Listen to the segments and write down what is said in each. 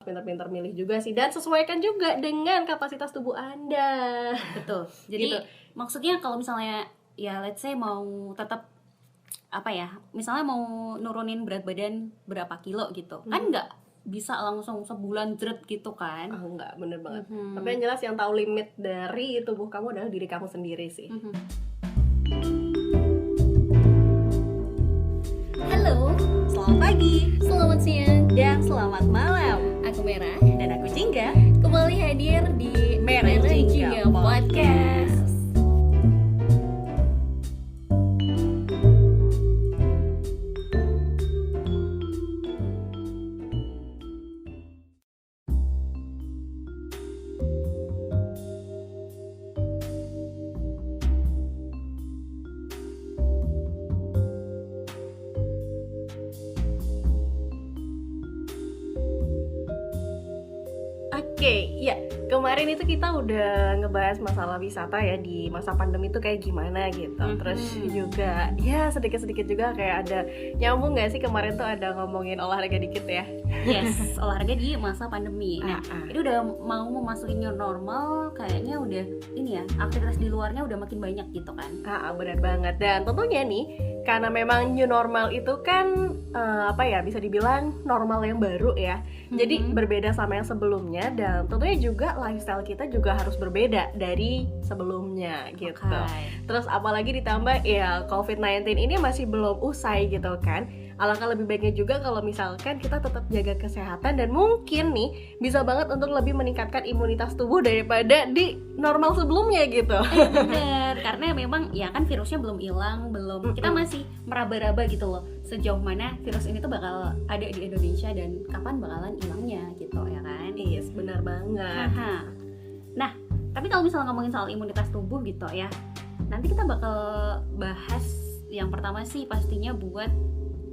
pintar-pintar milih juga sih, dan sesuaikan juga dengan kapasitas tubuh Anda. Betul. Jadi Gitu. maksudnya kalau misalnya ya let's say mau tetap apa ya, misalnya mau nurunin berat badan berapa kilo gitu, kan nggak bisa langsung sebulan jret gitu kan. Oh enggak, bener banget. Tapi yang jelas yang tahu limit dari tubuh kamu adalah diri kamu sendiri sih. Halo, Selamat pagi, selamat siang, dan selamat malam. aku Merah. Dan aku Jingga. Kembali hadir di Merah Jingga Podcast. Oke, ya kemarin itu kita udah ngebahas masalah wisata ya di masa pandemi itu kayak gimana gitu. Terus juga ya sedikit-sedikit juga kayak ada nyambung nggak sih kemarin tuh ada ngomongin olahraga dikit ya. Yes, olahraga di masa pandemi. Nah, Ah. ini udah mau memasuki new normal, kayaknya udah ini ya, aktivitas di luarnya udah makin banyak gitu kan. Benar banget. Dan tentunya nih karena memang new normal itu kan apa ya, bisa dibilang normal yang baru ya. Jadi berbeda sama yang sebelumnya, dan tentunya juga lifestyle kita juga harus berbeda dari sebelumnya gitu. Oke. Terus apalagi ditambah ya COVID-19 ini masih belum usai gitu kan. Alangkah lebih baiknya juga kalau misalkan kita tetap jaga kesehatan, dan mungkin nih bisa banget untuk lebih meningkatkan imunitas tubuh daripada di normal sebelumnya gitu. Bener, karena memang ya kan virusnya belum hilang, kita masih meraba-raba gitu loh sejauh mana virus ini tuh bakal ada di Indonesia dan kapan bakalan hilangnya gitu ya kan. Yes, benar banget. Aha. Nah, tapi kalau misalnya ngomongin soal imunitas tubuh gitu ya, nanti kita bakal bahas yang pertama sih pastinya buat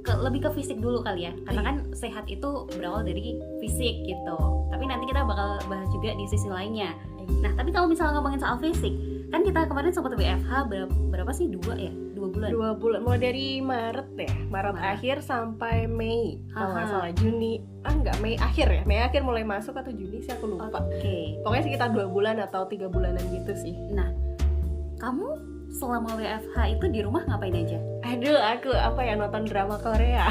lebih ke fisik dulu kali ya, karena kan sehat itu berawal dari fisik gitu. Tapi nanti kita bakal bahas juga di sisi lainnya. Nah, tapi kalau misalnya ngomongin soal fisik, kan kita kemarin sempat WFH berapa sih? 2 bulan. 2 bulan, mulai dari Maret ya, Maret akhir sampai Mei kalau nggak salah. Juni, enggak, Mei akhir ya, Mei akhir mulai masuk atau Juni sih aku lupa. Oke. Pokoknya sekitar 2 bulan atau 3 bulanan gitu sih. Nah, kamu selama WFH itu di rumah ngapain aja? Aduh, aku nonton drama Korea.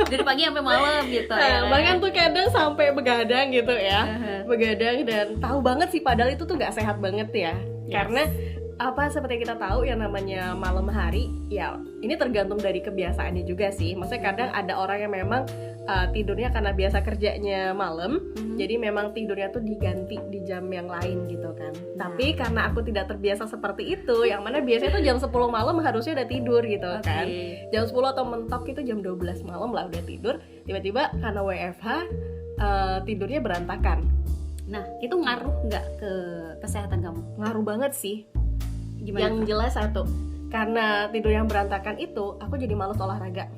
Dari pagi sampai malam gitu ya. Bahkan tuh kadang sampai begadang gitu ya. Begadang, dan tahu banget sih padahal itu tuh nggak sehat banget ya. Karena seperti kita tahu yang namanya malam hari ya, ini tergantung dari kebiasaannya juga sih. Maksudnya kadang ada orang yang memang tidurnya karena biasa kerjanya malam, jadi memang tidurnya tuh diganti di jam yang lain gitu kan. Tapi karena aku tidak terbiasa seperti itu, yang mana biasanya tuh jam 10 malam harusnya udah tidur gitu kan. Jam 10 atau mentok itu jam 12 malam lah udah tidur. Tiba-tiba karena WFH tidurnya berantakan. Nah, itu ngaruh nggak ke kesehatan kamu? Ngaruh banget sih. Gimana? Yang jelas satu, karena tidur yang berantakan itu aku jadi malas olahraga.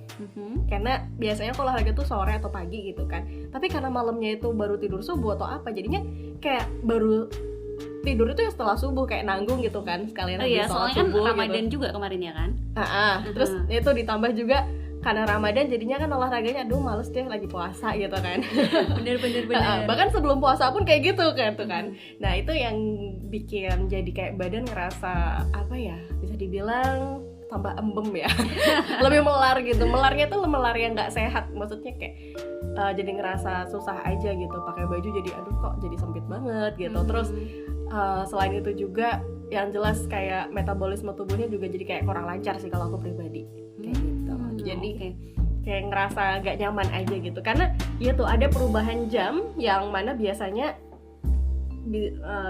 Karena biasanya aku olahraga tuh sore atau pagi gitu kan. Tapi karena malamnya itu baru tidur subuh atau apa, jadinya kayak baru tidur itu ya setelah subuh, kayak nanggung gitu kan, sekalian habis sholat soalnya subuh kan Ramadan gitu. juga kemarin ya kan. Terus itu ditambah juga karena Ramadan, jadinya kan olahraganya aduh males deh lagi puasa gitu kan. Bener. Bahkan sebelum puasa pun kayak gitu kan tuh kan. Nah, itu yang bikin jadi kayak badan ngerasa bisa dibilang tambah embem ya. Lebih melar gitu. Melarnya tuh melar yang nggak sehat, maksudnya kayak jadi ngerasa susah aja gitu, pakai baju jadi aduh kok jadi sempit banget gitu. Terus selain itu juga yang jelas kayak metabolisme tubuhnya juga jadi kayak kurang lancar sih kalau aku pribadi kayak gitu. Jadi kayak ngerasa gak nyaman aja gitu, karena ya tuh ada perubahan jam yang mana biasanya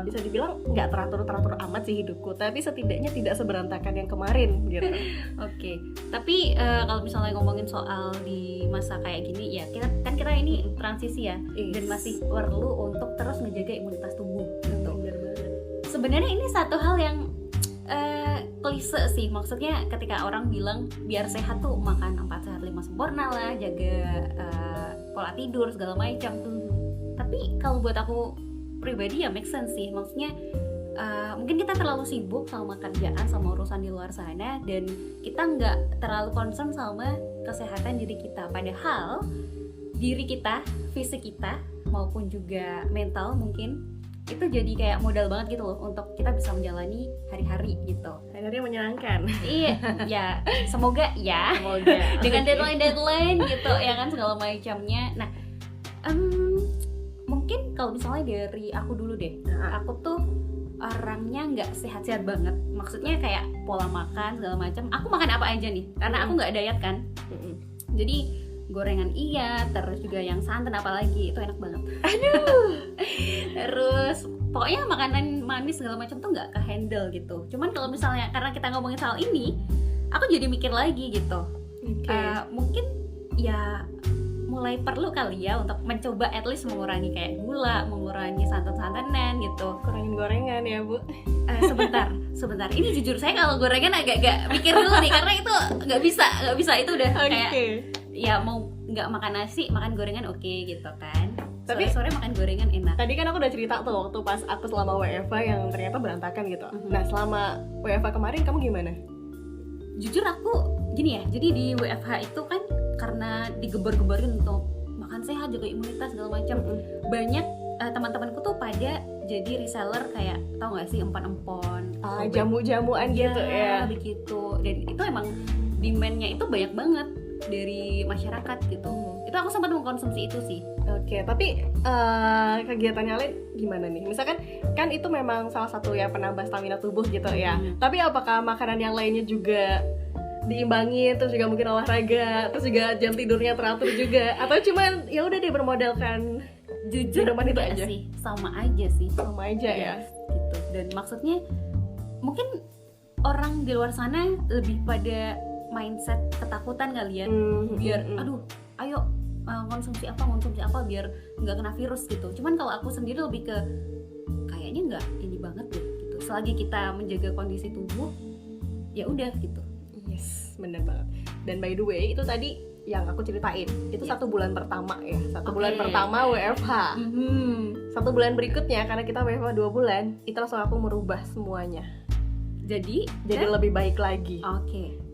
bisa dibilang nggak teratur amat sih hidupku, tapi setidaknya tidak seberantakan yang kemarin gitu. Oke. Tapi kalau misalnya ngomongin soal di masa kayak gini ya, kita ini transisi ya, dan masih perlu untuk terus ngejaga imunitas tubuh gitu. Bener banget. Sebenarnya ini satu hal yang klise sih, maksudnya ketika orang bilang biar sehat tuh makan 4 sehat 5 sempurna lah, jaga pola tidur segala macam. Tapi kalau buat aku pribadi ya make sense sih, maksudnya mungkin kita terlalu sibuk sama kerjaan, sama urusan di luar sana, dan kita nggak terlalu concern sama kesehatan diri kita. Padahal diri kita, fisik kita maupun juga mental mungkin itu jadi kayak modal banget gitu loh untuk kita bisa menjalani hari-hari gitu. Hari-hari menyenangkan. Iya, ya semoga ya. Semoga. Dengan deadline gitu ya kan segala macamnya. Nah, mungkin kalau misalnya dari aku dulu deh, aku tuh orangnya nggak sehat-sehat banget. Maksudnya kayak pola makan segala macam. Aku makan apa aja nih, karena aku nggak diet kan. Jadi gorengan iya, terus juga yang santan apalagi itu enak banget. Aduh. Terus pokoknya makanan manis segala macam tuh nggak kehandle gitu. Cuman kalau misalnya karena kita ngomongin soal ini, aku jadi mikir lagi gitu. Mungkin ya mulai perlu kali ya untuk mencoba at least mengurangi kayak gula, mengurangi santan-santanan gitu. Kurangin gorengan ya Bu. Sebentar. Ini jujur saya kalau gorengan agak mikir dulu nih karena itu nggak bisa itu udah kayak ya mau nggak makan nasi makan gorengan oke gitu kan. Tapi sore makan gorengan enak. Tadi kan aku udah cerita tuh waktu pas aku selama WFH yang ternyata berantakan gitu. Nah selama WFH kemarin kamu gimana? Jujur aku gini ya, jadi di WFH itu kan karena digebar-gebarin untuk makan sehat, jaga imunitas segala macam. Banyak teman-temanku tuh pada jadi reseller kayak tau gak sih empon-empon, jamu-jamuan gitu ya. Begitu. Dan itu emang demand-nya itu banyak banget dari masyarakat gitu. Itu aku sempat mengkonsumsi itu sih. Oke, tapi kegiatannya lain gimana nih? Misalkan kan itu memang salah satu ya penambah stamina tubuh gitu ya. Tapi apakah makanan yang lainnya juga diimbangi, terus juga mungkin olahraga, terus juga jam tidurnya teratur juga, atau cuman ya udah deh bermodalkan jujur itu aja sih, sama aja sih, ya gitu. Dan maksudnya mungkin orang di luar sana lebih pada mindset ketakutan kali ya, biar ayo konsumsi apa biar nggak kena virus gitu. Cuman kalau aku sendiri lebih ke kayaknya nggak ini banget deh gitu. Selagi kita menjaga kondisi tubuh ya udah gitu. Yes, bener banget. Dan by the way, itu tadi yang aku ceritain, itu 1 bulan pertama ya. 1 bulan pertama WFH. 1 bulan berikutnya, karena kita WFH 2 bulan, itu langsung aku merubah semuanya. Jadi lebih baik lagi.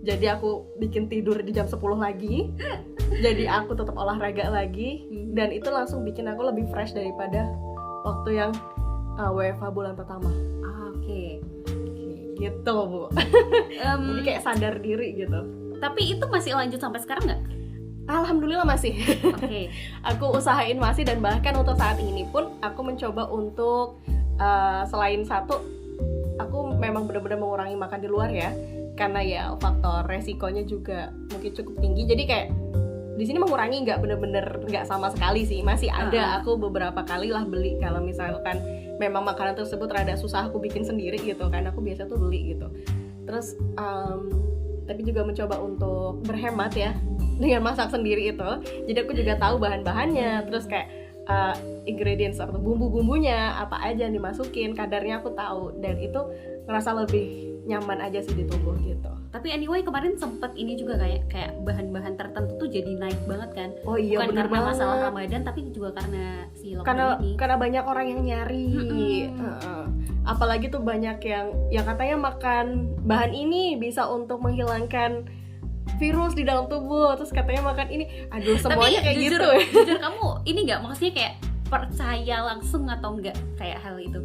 Jadi aku bikin tidur di jam 10 lagi. Jadi aku tetap olahraga lagi. Dan itu langsung bikin aku lebih fresh daripada waktu yang WFH bulan pertama. Gitu Bu. Jadi kayak sadar diri gitu. Tapi itu masih lanjut sampai sekarang nggak? Alhamdulillah masih. Aku usahain masih, dan bahkan untuk saat ini pun aku mencoba untuk selain satu, aku memang benar-benar mengurangi makan di luar ya, karena ya faktor resikonya juga mungkin cukup tinggi. Jadi kayak di sini mengurangi nggak bener-bener nggak sama sekali sih, masih ada aku beberapa kali lah beli kalau misalkan memang makanan tersebut rada susah aku bikin sendiri gitu kan, aku biasa tuh beli gitu. Terus tapi juga mencoba untuk berhemat ya dengan masak sendiri itu. Jadi aku juga tahu bahan-bahannya, terus kayak ingredients atau bumbu-bumbunya apa aja yang dimasukin, kadarnya aku tahu, dan itu ngerasa lebih nyaman aja sih di tubuh gitu. Tapi anyway kemarin sempet ini juga kayak bahan-bahan tertentu tuh jadi naik banget kan. Oh iya, bukan karena banget. Masalah Ramadan, tapi juga karena si lockdown ini. Karena banyak orang yang nyari. Apalagi tuh banyak yang katanya makan bahan ini bisa untuk menghilangkan virus di dalam tubuh, terus katanya makan ini. Aduh, semuanya kayak jujur, gitu. Jujur kamu ini nggak, maksudnya kayak percaya langsung atau enggak kayak hal itu?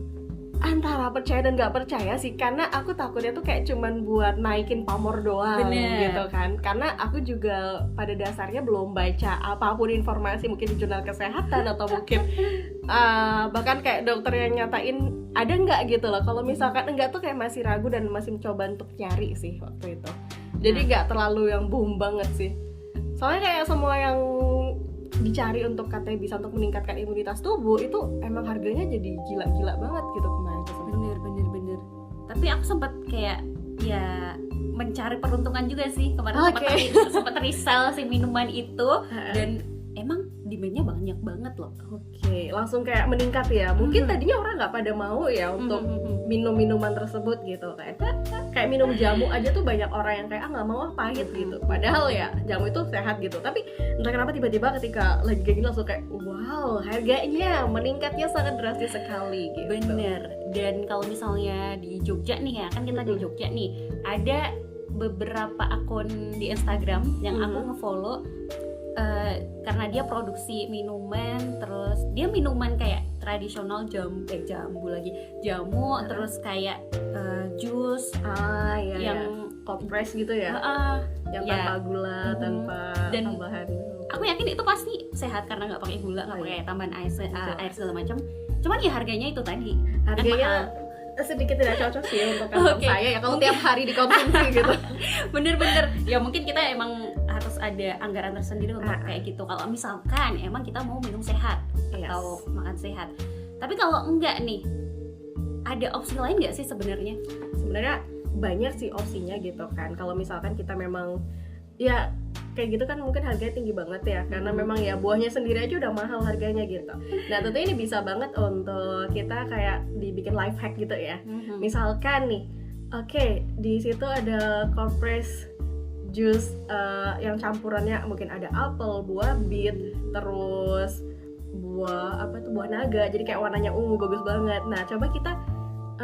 Antara percaya dan nggak percaya sih, karena aku takutnya tuh kayak cuman buat naikin pamor doang. Gitu kan. Karena aku juga pada dasarnya belum baca apapun informasi, mungkin di jurnal kesehatan atau mungkin bahkan kayak dokter yang nyatain ada nggak gitu loh. Kalau misalkan enggak tuh kayak masih ragu dan masih mencoba untuk nyari sih waktu itu. Jadi nggak terlalu yang boom banget sih. Soalnya kayak semua yang dicari untuk katanya bisa untuk meningkatkan imunitas tubuh itu emang harganya jadi gila-gila banget gitu kemarin. Bener. Tapi aku sempat kayak ya mencari peruntungan juga sih kemarin. Sempat resell si minuman itu dan emang demand-nya banyak banget loh. Langsung kayak meningkat ya. Mungkin tadinya orang nggak pada mau ya untuk minum minuman tersebut gitu kan. Kayak minum jamu aja tuh banyak orang yang kayak nggak mau, pahit gitu. Padahal ya jamu itu sehat gitu. Tapi entah kenapa tiba-tiba ketika lagi kayak gini langsung kayak wow, harganya meningkatnya sangat drastis sekali gitu. Bener. Dan kalau misalnya di Jogja nih ya, kan kita di Jogja nih, ada beberapa akun di Instagram yang aku nge-follow. karena dia produksi minuman, terus dia minuman kayak tradisional jamu terus kayak jus yang cold press gitu ya, yang tanpa gula, tanpa dan tambahan. Aku yakin itu pasti sehat karena nggak pakai gula, nggak pakai tambahan air segala macam. Cuman ya harganya itu tadi, harganya sedikit tidak cocok sih untuk kantong saya ya kalau tiap hari dikonsumsi gitu. Bener-bener ya mungkin kita emang harus ada anggaran tersendiri untuk kayak gitu. Kalau misalkan emang kita mau minum sehat atau makan sehat. Tapi kalau enggak nih, ada opsi lain nggak sih sebenarnya? Sebenarnya banyak sih opsinya gitu kan. Kalau misalkan kita memang ya kayak gitu kan mungkin harganya tinggi banget ya, karena memang ya buahnya sendiri aja udah mahal harganya gitu. Nah tentunya ini bisa banget untuk kita kayak dibikin life hack gitu ya. Misalkan nih, di situ ada cold press jus yang campurannya mungkin ada apel, buah beet, terus buah naga, jadi kayak warnanya ungu bagus banget. Nah coba kita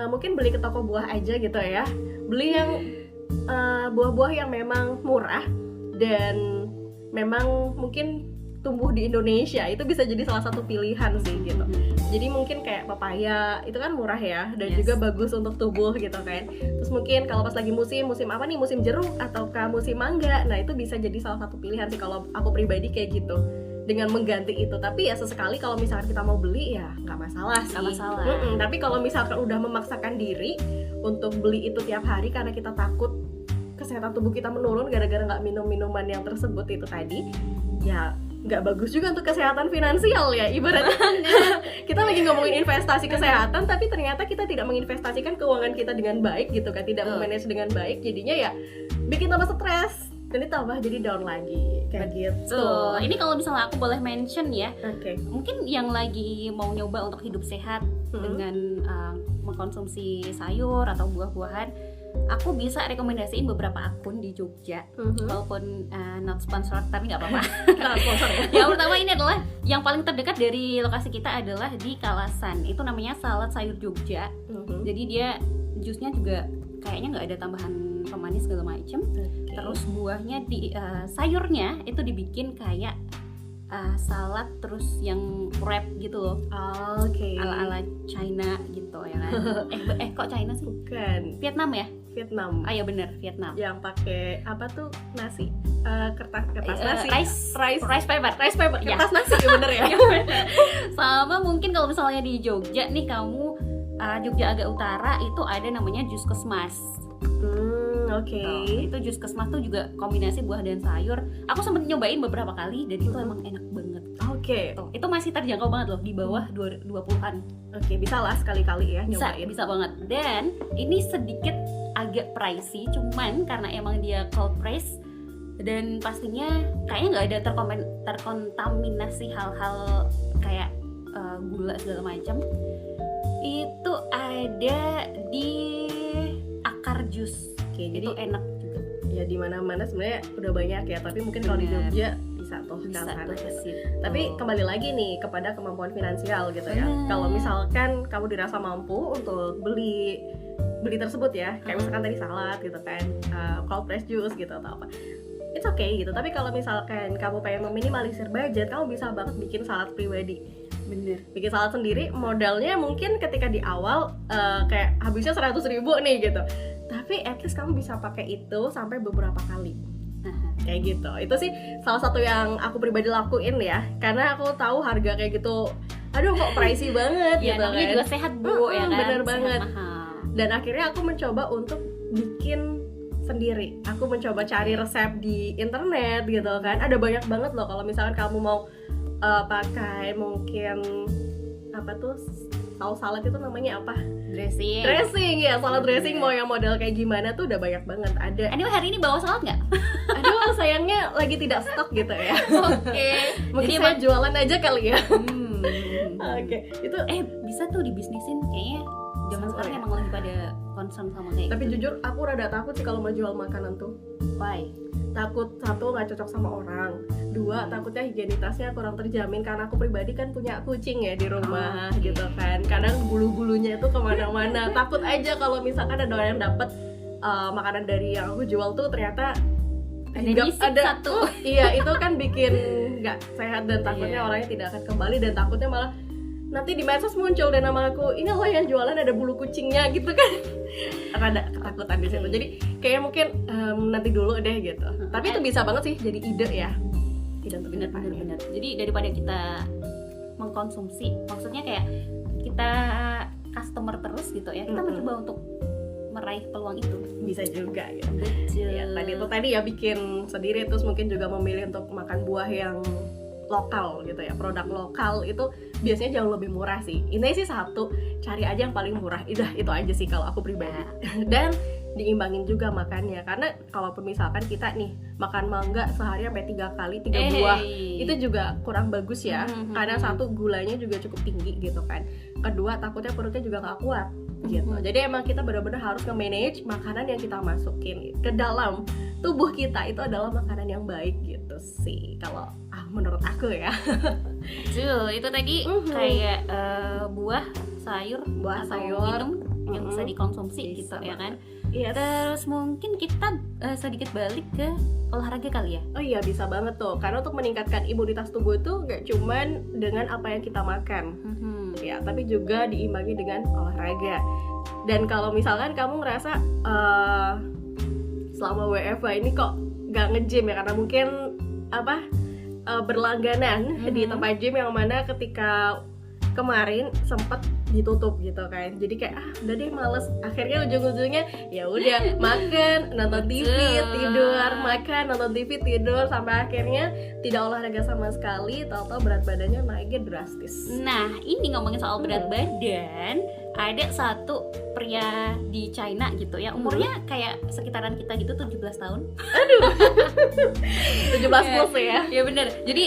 mungkin beli ke toko buah aja gitu ya, beli yang buah-buah yang memang murah dan memang mungkin tumbuh di Indonesia, itu bisa jadi salah satu pilihan sih gitu. Jadi mungkin kayak papaya itu kan murah ya dan juga bagus untuk tubuh gitu kan. Terus mungkin kalau pas lagi musim apa nih, musim jeruk ataukah musim mangga, nah itu bisa jadi salah satu pilihan sih kalau aku pribadi kayak gitu, dengan mengganti itu. Tapi ya sesekali kalau misalkan kita mau beli ya nggak masalah sih. Tapi kalau misalkan udah memaksakan diri untuk beli itu tiap hari karena kita takut kesehatan tubuh kita menurun gara-gara nggak minum minuman yang tersebut itu tadi, ya nggak bagus juga untuk kesehatan finansial ya. Ibaratnya kita lagi ngomongin investasi kesehatan, tapi ternyata kita tidak menginvestasikan keuangan kita dengan baik gitu kan, tidak memanage dengan baik, jadinya ya bikin tambah stres dan ditambah jadi down lagi kayak gitu. Ini kalau misalnya aku boleh mention ya, mungkin yang lagi mau nyoba untuk hidup sehat dengan mengkonsumsi sayur atau buah-buahan, aku bisa rekomendasiin beberapa akun di Jogja, walaupun not sponsored tapi nggak apa-apa. Yang pertama ini adalah yang paling terdekat dari lokasi kita adalah di Kalasan, itu namanya Salad Sayur Jogja. Jadi dia jusnya juga kayaknya nggak ada tambahan pemanis segala macem. Terus buahnya sayurnya itu dibikin kayak salad terus yang wrap gitu loh. Ala-ala China gitu ya kan. Kok China sih? Bukan. Vietnam ya? Vietnam. Ya bener, Vietnam. Yang pakai apa tuh, nasi? Kertas nasi. Rice paper. Kertas nasi ya bener ya. Sama mungkin kalau misalnya di Jogja nih kamu Jogja agak utara itu ada namanya Jus Kesmas. Itu jus kesmas tuh juga kombinasi buah dan sayur. Aku sempet nyobain beberapa kali dan itu emang enak banget. Itu masih terjangkau banget loh, di bawah 20-an. Bisa lah sekali-kali ya nyobain. Bisa banget. Dan ini sedikit agak pricey, cuman karena emang dia cold press dan pastinya kayaknya nggak ada terkontaminasi hal-hal kayak gula segala macam. Itu ada di Akar Jus. Jadi enak juga. Ya di mana-mana sebenarnya udah banyak ya, tapi mungkin kalau di Jogja bisa tuh ke sana. Tapi kembali lagi nih kepada kemampuan finansial gitu ya. Kalau misalkan kamu dirasa mampu untuk beli tersebut ya, kayak misalkan tadi salad gitu kan, cold press juice gitu atau apa, it's okay gitu. Tapi kalau misalkan kamu pengen meminimalisir budget, kamu bisa banget bikin salad pribadi. Bikin salad sendiri, modalnya mungkin ketika di awal kayak habisnya 100.000 nih gitu, tapi at least kamu bisa pakai itu sampai beberapa kali. Kayak gitu. Itu sih salah satu yang aku pribadi lakuin ya, karena aku tahu harga kayak gitu aduh kok pricey banget gitu kan. Juga sehat Bu ya kan. Bener banget. Mahal. Dan akhirnya aku mencoba untuk bikin sendiri. Aku mencoba cari resep di internet gitu kan. Ada banyak banget loh kalau misalkan kamu mau pakai mungkin apa tuh, saus salad itu namanya apa? Dressing ya, salad dressing mau yang model kayak gimana tuh udah banyak banget ada. Anyway hari ini bawa salad nggak? Aduh sayangnya lagi tidak stok gitu ya. Mungkin jadi saya jualan aja kali ya. Itu bisa tuh dibisnisin kayaknya. Zaman sekarang emang lagi pada concern sama kayak tapi jujur aku rada takut sih kalau mau jual makanan tuh. Why? Takut, satu nggak cocok sama orang, dua takutnya higienitasnya kurang terjamin karena aku pribadi kan punya kucing ya di rumah gitu kan, kadang bulu-bulunya itu kemana-mana. Takut aja kalau misalkan ada orang yang dapat makanan dari yang aku jual tuh ternyata hinggap nisip satu. Iya, itu kan bikin nggak sehat dan takutnya Iya. orangnya tidak akan kembali, dan takutnya malah nanti di medsos muncul deh nama aku, ini loh yang jualan ada bulu kucingnya gitu kan. Rada ketakutan di situ. Jadi kayak mungkin nanti dulu deh gitu. Tapi itu bisa banget sih jadi ide ya. Tidak untuk kedepannya. Bener-bener. Jadi daripada kita mengkonsumsi, maksudnya kayak kita customer terus gitu ya, kita mencoba untuk meraih peluang itu. Bisa juga gitu. Betul. Ya, tadi ya bikin sendiri, terus mungkin juga memilih untuk makan buah yang lokal gitu ya, produk lokal itu biasanya jauh lebih murah sih. Ini sih satu, cari aja yang paling murah. Itu aja sih kalau aku pribadi. Dan diimbangin juga makannya, karena kalaupun misalkan kita nih makan mangga sehari sampai 3 kali 3 buah, itu juga kurang bagus ya. Karena satu, gulanya juga cukup tinggi gitu kan. Kedua, takutnya perutnya juga nggak kuat gitu. Jadi emang kita benar-benar harus nge-manage makanan yang kita masukin ke dalam tubuh kita, itu adalah makanan yang baik gitu sih kalau menurut aku ya. Betul, itu tadi kayak buah, sayur, atau sayur, minum yang bisa dikonsumsi bisa gitu ya kan. Iya. Terus mungkin kita sedikit balik ke olahraga kali ya. Oh iya, bisa banget tuh. Karena untuk meningkatkan imunitas tubuh itu gak cuman dengan apa yang kita makan, ya, tapi juga diimbangi dengan olahraga. Dan kalau misalkan kamu ngerasa selama WFH ini kok gak nge-gym ya, karena mungkin berlangganan di tempat gym yang mana ketika kemarin sempet ditutup gitu kan, jadi kayak udah deh males, akhirnya ujung-ujungnya ya udah makan, nonton TV, tidur, makan, nonton TV, tidur, sampai akhirnya tidak olahraga sama sekali, tahu-tahu berat badannya naiknya drastis. Nah, ini ngomongin soal berat badan, ada satu pria di China gitu ya, umurnya kayak sekitaran kita gitu, 17 tahun. 17 plus ya. Ya benar. Jadi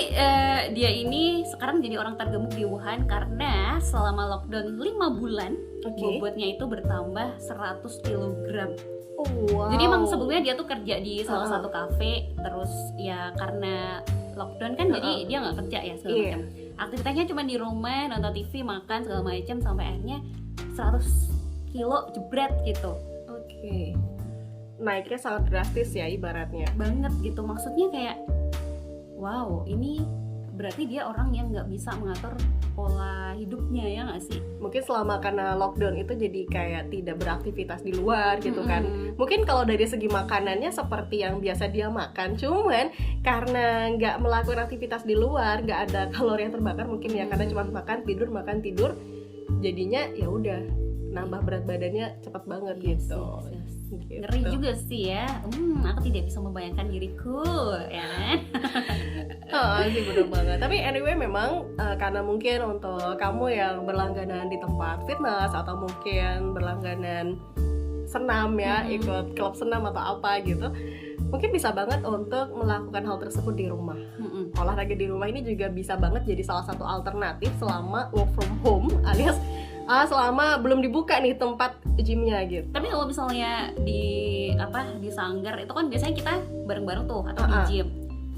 dia ini sekarang jadi orang tergemuk di Wuhan karena selama lockdown 5 bulan bobotnya itu bertambah 100 kg. Oh, wow. Jadi emang sebelumnya dia tuh kerja di salah satu kafe, terus ya karena lockdown kan jadi dia nggak kerja ya segala macam. Aktivitasnya cuma di rumah, nonton TV, makan segala macam, sampai akhirnya 100 kilo jebret gitu. Oke. Naiknya sangat drastis ya ibaratnya. Banget gitu, maksudnya kayak wow, ini berarti dia orang yang nggak bisa mengatur pola hidupnya, ya nggak sih? Mungkin selama karena lockdown itu jadi kayak tidak beraktivitas di luar gitu kan. Mungkin kalau dari segi makanannya seperti yang biasa dia makan, cuman karena nggak melakukan aktivitas di luar, nggak ada kalori yang terbakar mungkin ya, karena cuma makan tidur, jadinya ya udah nambah berat badannya cepat banget gitu. Gitu. Ngeri juga sih ya. Aku tidak bisa membayangkan diriku, ya kan? Sih bener banget. Tapi anyway memang karena mungkin untuk kamu yang berlangganan di tempat fitness atau mungkin berlangganan senam ya, ikut klub senam atau apa gitu, mungkin bisa banget untuk melakukan hal tersebut di rumah. Olahraga di rumah ini juga bisa banget jadi salah satu alternatif selama work from home, alias selama belum dibuka nih tempat gymnya gitu. Tapi kalau misalnya di sanggar itu kan biasanya kita bareng-bareng tuh atau di gym.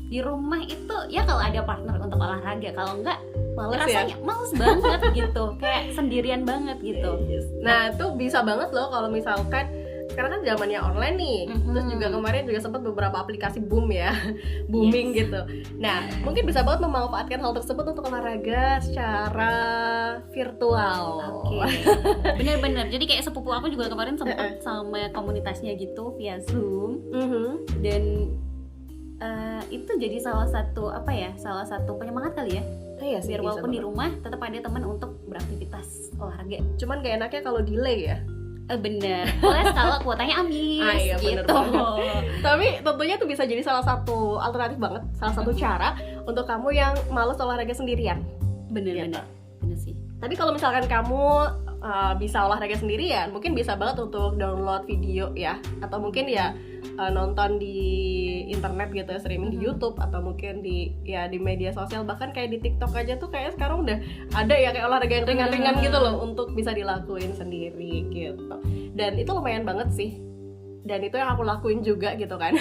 Di rumah itu ya kalau ada partner untuk olahraga, kalau enggak males rasanya males banget gitu, kayak sendirian banget gitu. Nah itu bisa banget loh kalau misalkan sekarang kan zamannya online nih, terus juga kemarin juga sempat beberapa aplikasi booming gitu. Nah mungkin bisa banget memanfaatkan hal tersebut untuk olahraga secara virtual. Bener-bener. Jadi kayak sepupu aku juga kemarin sempat sama komunitasnya gitu via Zoom, dan itu jadi salah satu penyemangat kali ya. Iya sih, biar walaupun di rumah tetap ada teman untuk beraktivitas olahraga. Cuman gak enaknya kalau delay ya. Bener, boleh kalau kuotanya habis iya, gitu. Tapi tentunya itu bisa jadi salah satu alternatif banget, salah satu cara untuk kamu yang malas olahraga sendirian. Bener sih. Tapi kalau misalkan kamu bisa olahraga sendirian, mungkin bisa banget untuk download video ya, atau mungkin ya nonton di internet gitu ya, streaming di YouTube atau mungkin di media sosial, bahkan kayak di TikTok aja tuh kayak sekarang udah ada ya kayak olahraga yang ringan-ringan gitu loh untuk bisa dilakuin sendiri gitu. Dan itu lumayan banget sih. Dan itu yang aku lakuin juga gitu kan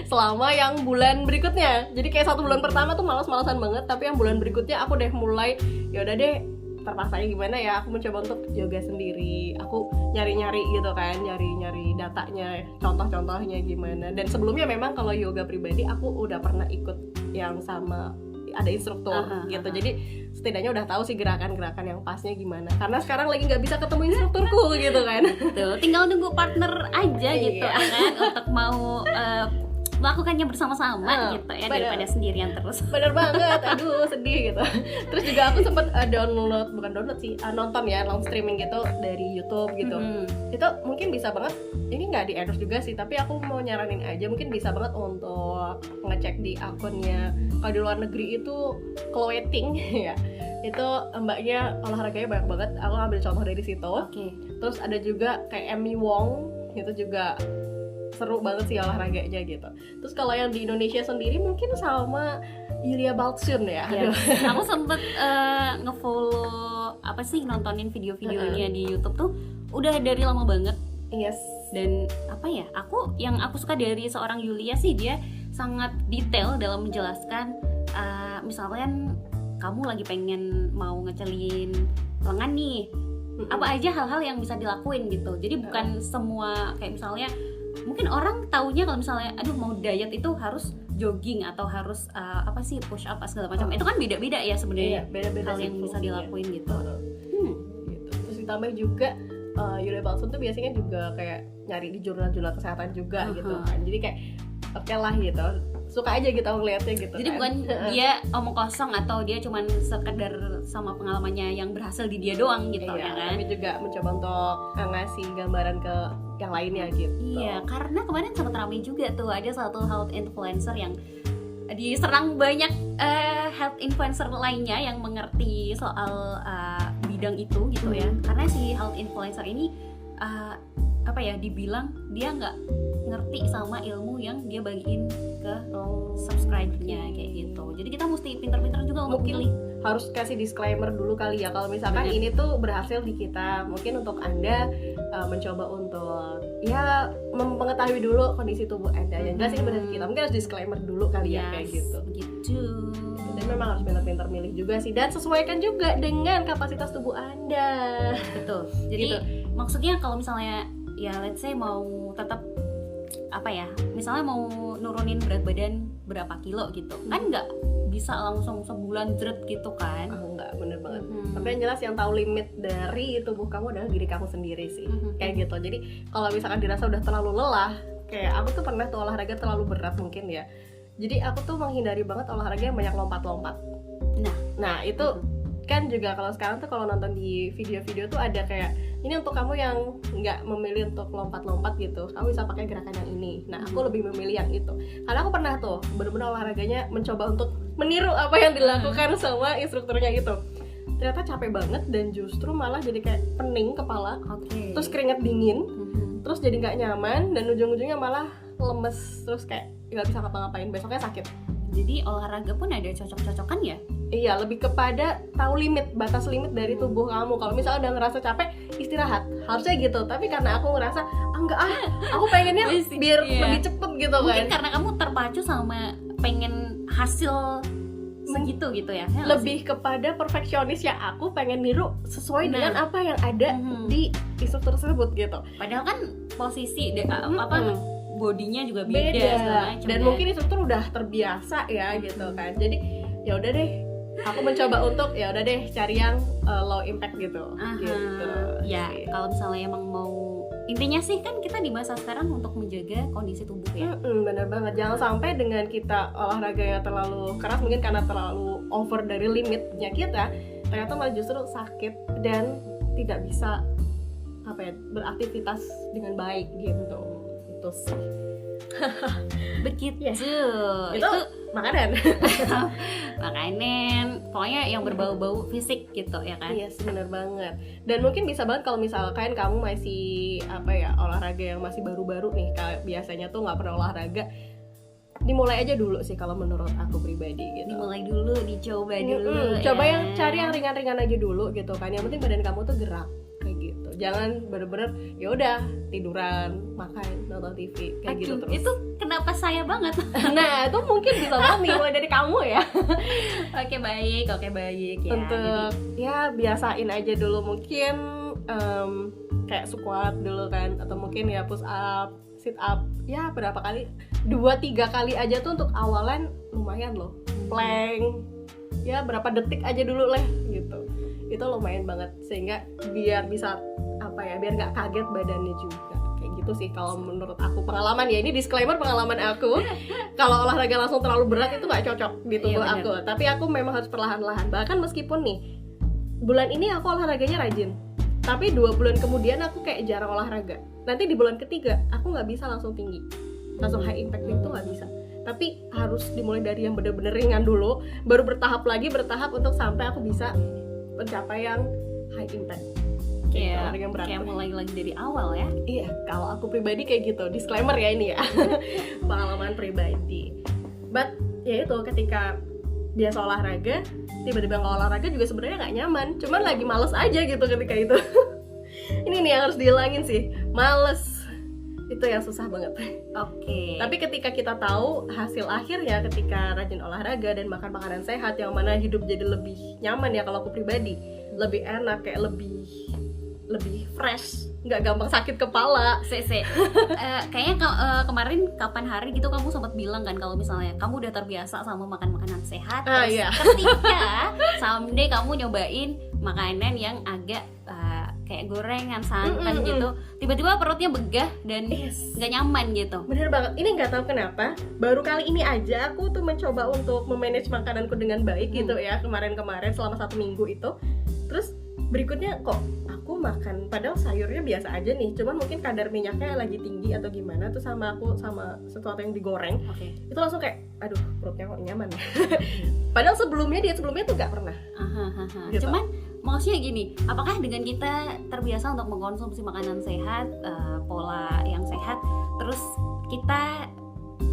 selama yang bulan berikutnya. Jadi kayak 1 bulan pertama tuh malas-malasan banget, tapi yang bulan berikutnya aku udah mulai ya udah deh terpaksanya gimana ya, aku mencoba untuk yoga sendiri. Aku nyari-nyari gitu kan, nyari-nyari datanya, contoh-contohnya gimana. Dan sebelumnya memang kalau yoga pribadi aku udah pernah ikut yang sama ada instruktur gitu. Jadi setidaknya udah tahu sih gerakan-gerakan yang pasnya gimana. Karena sekarang lagi nggak bisa ketemu instrukturku gitu kan. Tuh, tinggal nunggu partner aja gitu kan untuk mau melakukannya bersama-sama gitu ya, daripada sendirian terus. Bener banget, aduh sedih gitu. Terus juga aku sempet nonton streaming gitu dari YouTube gitu. Itu mungkin bisa banget, ini nggak di endorse juga sih, tapi aku mau nyaranin aja, mungkin bisa banget untuk ngecek di akunnya. Kalau di luar negeri itu Chloe Ting ya, itu mbaknya olahraganya banyak banget. Aku ambil contoh dari situ. Terus ada juga kayak Amy Wong, itu juga seru banget sih olahraganya gitu. Terus kalau yang di Indonesia sendiri mungkin sama Yulia Baltsun ya. Aku sempet ngefollow nontonin video-videonya di YouTube tuh udah dari lama banget. Yes. Dan yang aku suka dari seorang Yulia sih, dia sangat detail dalam menjelaskan. Misalkan kamu lagi pengen mau ngecelin lengan nih, apa aja hal-hal yang bisa dilakuin gitu. Jadi bukan semua kayak misalnya mungkin orang taunya kalau misalnya aduh mau diet itu harus jogging atau harus push up segala macam. Itu kan beda-beda ya sebenarnya, beda-beda hal yang bisa dilakuin gitu. Gitu. Terus ditambah juga Yulia Baltsun tuh biasanya juga kayak nyari di jurnal-jurnal kesehatan juga gitu kan. Jadi kayak oke lah gitu, suka aja gitu ngeliatnya gitu. Jadi bukan dia omong kosong atau dia cuman sekedar sama pengalamannya yang berhasil di dia doang gitu ya kan. Tapi juga mencoba untuk ngasih gambaran ke yang lainnya gitu. Iya, karena kemarin sempat ramai juga tuh ada satu health influencer yang diserang banyak health influencer lainnya yang mengerti soal bidang itu gitu ya. Karena si health influencer ini dibilang dia nggak ngerti sama ilmu yang dia bagiin ke subscribernya kayak gitu. Jadi kita mesti pintar-pintar juga untuk pilih. Harus kasih disclaimer dulu kali ya, kalau misalkan ini tuh berhasil di kita, mungkin untuk Anda mencoba untuk ya mengetahui dulu kondisi tubuh Anda. Yang jelas ini berhasil kita, mungkin harus disclaimer dulu kali ya kayak gitu. Dan memang harus pintar-pintar milih juga sih, dan sesuaikan juga dengan kapasitas tubuh Anda. Betul. Jadi maksudnya kalau misalnya ya let's say mau tetap misalnya mau nurunin berat badan berapa kilo gitu, kan nggak bisa langsung sebulan jret gitu kan. Enggak, bener banget. Tapi yang jelas yang tahu limit dari tubuh kamu adalah diri kamu sendiri sih. Kayak gitu. Jadi kalau misalkan dirasa udah terlalu lelah, kayak aku tuh pernah tuh olahraga terlalu berat mungkin ya. Jadi aku tuh menghindari banget olahraga yang banyak lompat-lompat. Nah itu kan juga kalau sekarang tuh kalau nonton di video-video tuh ada kayak ini untuk kamu yang nggak memilih untuk lompat-lompat gitu, kamu bisa pakai gerakan yang ini. Nah aku lebih memilih yang itu karena aku pernah tuh bener-bener olahraganya mencoba untuk meniru apa yang dilakukan sama instrukturnya gitu. Ternyata capek banget dan justru malah jadi kayak pening kepala, terus keringat dingin, terus jadi nggak nyaman dan ujung-ujungnya malah lemes, terus kayak nggak bisa ngapa-ngapain, besoknya sakit. Jadi olahraga pun ada cocok-cocokan ya? Iya, lebih kepada tahu batas limit dari tubuh kamu. Kalau misalnya udah ngerasa capek, istirahat. Harusnya gitu. Tapi karena aku ngerasa aku pengennya biar lebih cepet gitu. Mungkin karena kamu terpacu sama pengen hasil segitu gitu ya? Lebih kepada perfeksionis yang aku pengen niru sesuai dengan apa yang ada di instruktur tersebut gitu. Padahal kan posisi bodinya juga beda dan mungkin instruktur udah terbiasa ya gitu kan. Jadi ya udah deh, aku mencoba untuk ya udah deh cari yang low impact gitu. Ya kalau misalnya emang mau, intinya sih kan kita di masa sekarang untuk menjaga kondisi tubuh ya. Bener banget, jangan sampai dengan kita olahraganya terlalu keras, mungkin karena terlalu over dari limitnya kita, ternyata malah justru sakit dan tidak bisa beraktivitas dengan baik gitu. Itu sih. Begitu. Itu makanan. Pokoknya yang berbau-bau fisik gitu ya kan. Iya, benar banget. Dan mungkin bisa banget kalau misalkan kamu masih olahraga yang masih baru-baru nih, kayak biasanya tuh nggak pernah olahraga, dimulai aja dulu sih kalau menurut aku pribadi gitu. Dimulai dulu, dicoba dulu. Coba yang cari yang ringan-ringan aja dulu gitu kan. Yang penting badan kamu tuh gerak kayak gitu. Jangan bener-bener ya udah tiduran, makan, nonton TV kayak gitu terus. Itu kenapa saya banget? Nah itu mungkin bisa banget nih mulai dari kamu ya. Oke baik ya. Untuk ya biasain aja dulu mungkin kayak squat dulu kan, atau mungkin ya push up, sit up, ya berapa kali, 2-3 kali aja tuh untuk awalan lumayan loh. Plank ya berapa detik aja dulu lah gitu, itu lumayan banget sehingga biar bisa biar nggak kaget badannya juga kayak gitu sih kalau menurut aku, pengalaman ya, ini disclaimer pengalaman aku. Kalau olahraga langsung terlalu berat itu nggak cocok di tubuh aku, tapi aku memang harus perlahan-lahan. Bahkan meskipun nih bulan ini aku olahraganya rajin, tapi 2 bulan kemudian aku kayak jarang olahraga, nanti di bulan ketiga aku nggak bisa langsung tinggi, langsung high impact itu nggak bisa. Tapi harus dimulai dari yang bener-bener ringan dulu, baru bertahap untuk sampai aku bisa mencapai yang high impact. Kayak mulai lagi dari awal ya. Iya, kalau aku pribadi kayak gitu. Disclaimer ya ini ya. Pengalaman pribadi. But ya itu, ketika biasa olahraga, tiba-tiba nggak olahraga juga sebenarnya nggak nyaman. Cuman lagi males aja gitu ketika itu. Ini nih yang harus dihilangin sih, males. Itu yang susah banget. Oke. Tapi ketika kita tahu hasil akhirnya ketika rajin olahraga dan makan makanan sehat, yang mana hidup jadi lebih nyaman ya kalau aku pribadi, lebih enak, kayak lebih fresh, nggak gampang sakit kepala. Kayaknya kemarin kapan hari gitu kamu sempat bilang kan kalau misalnya kamu udah terbiasa sama makan makanan sehat, terus iya. ketika someday kamu nyobain makanan yang agak kayak gorengan, santan gitu, tiba-tiba perutnya begah dan nggak nyaman gitu. Bener banget. Ini nggak tahu kenapa, baru kali ini aja aku tuh mencoba untuk memanage makananku dengan baik gitu ya, kemarin selama 1 minggu itu. Terus berikutnya kok aku makan, padahal sayurnya biasa aja nih, cuman mungkin kadar minyaknya lagi tinggi atau gimana tuh sama sesuatu yang digoreng. Itu langsung kayak aduh perutnya kok nyaman. Padahal diet sebelumnya tuh gak pernah. Gitu. Cuman maksudnya gini, apakah dengan kita terbiasa untuk mengkonsumsi makanan sehat, pola yang sehat, terus kita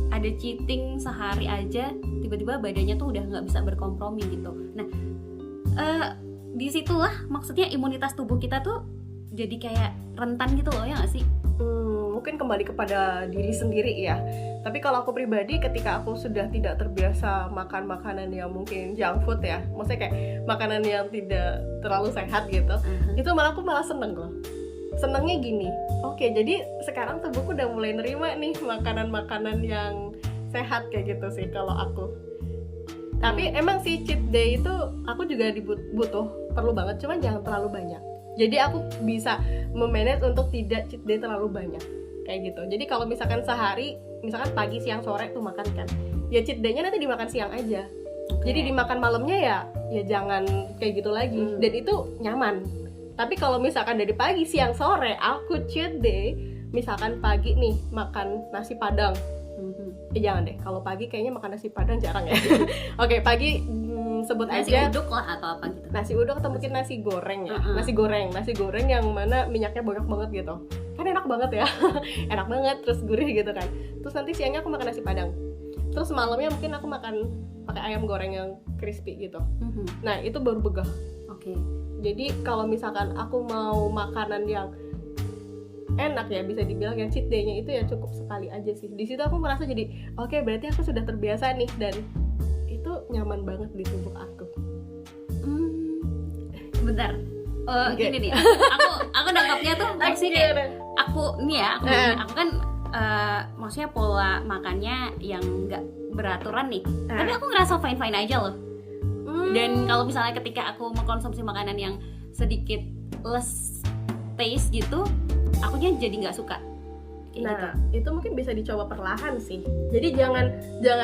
ada cheating sehari aja, tiba-tiba badannya tuh udah nggak bisa berkompromi gitu. Nah, disitulah maksudnya imunitas tubuh kita tuh jadi kayak rentan gitu loh, ya nggak sih? Mungkin kembali kepada diri sendiri ya. Tapi kalau aku pribadi, ketika aku sudah tidak terbiasa makan makanan yang mungkin junk food ya, maksudnya kayak makanan yang tidak terlalu sehat gitu, itu malah aku seneng loh. Senengnya gini, oke, jadi sekarang tubuhku udah mulai nerima nih makanan-makanan yang sehat kayak gitu sih kalau aku. Tapi emang sih cheat day itu aku juga perlu banget, cuman jangan terlalu banyak. Jadi aku bisa memanage untuk tidak cheat day terlalu banyak kayak gitu. Jadi kalau misalkan sehari, misalkan pagi, siang, sore tuh makan kan, ya cheat day-nya nanti dimakan siang aja. Jadi dimakan malamnya ya jangan kayak gitu lagi. Dan itu nyaman. Tapi kalau misalkan dari pagi, siang, sore aku cheat day, misalkan pagi nih makan nasi padang, jangan deh, kalau pagi kayaknya makan nasi padang jarang ya. Oke, pagi sebut nasi aja uduk lah atau apa gitu. Nasi uduk atau mungkin nasi goreng ya. Nasi goreng yang mana minyaknya banyak banget gitu. Kan enak banget ya. Enak banget, terus gurih gitu kan. Terus nanti siangnya aku makan nasi padang. Terus malamnya mungkin aku makan pakai ayam goreng yang crispy gitu. Nah, itu baru begah. Oke. Jadi kalau misalkan aku mau makanan yang enak ya, bisa dibilang yang cheat day-nya itu ya cukup sekali aja sih. Di situ aku merasa jadi oke, berarti aku sudah terbiasa nih dan itu nyaman banget di tubuh aku. Bentar. Gini nih. Aku nangkapnya tuh maksudnya kayak aku kan maksudnya pola makannya yang enggak beraturan nih. Tapi aku ngerasa fine-fine aja loh. Dan kalau misalnya ketika aku mengkonsumsi makanan yang sedikit less taste gitu, akunya jadi nggak suka. Nah, itu mungkin bisa dicoba perlahan sih. Jadi jangan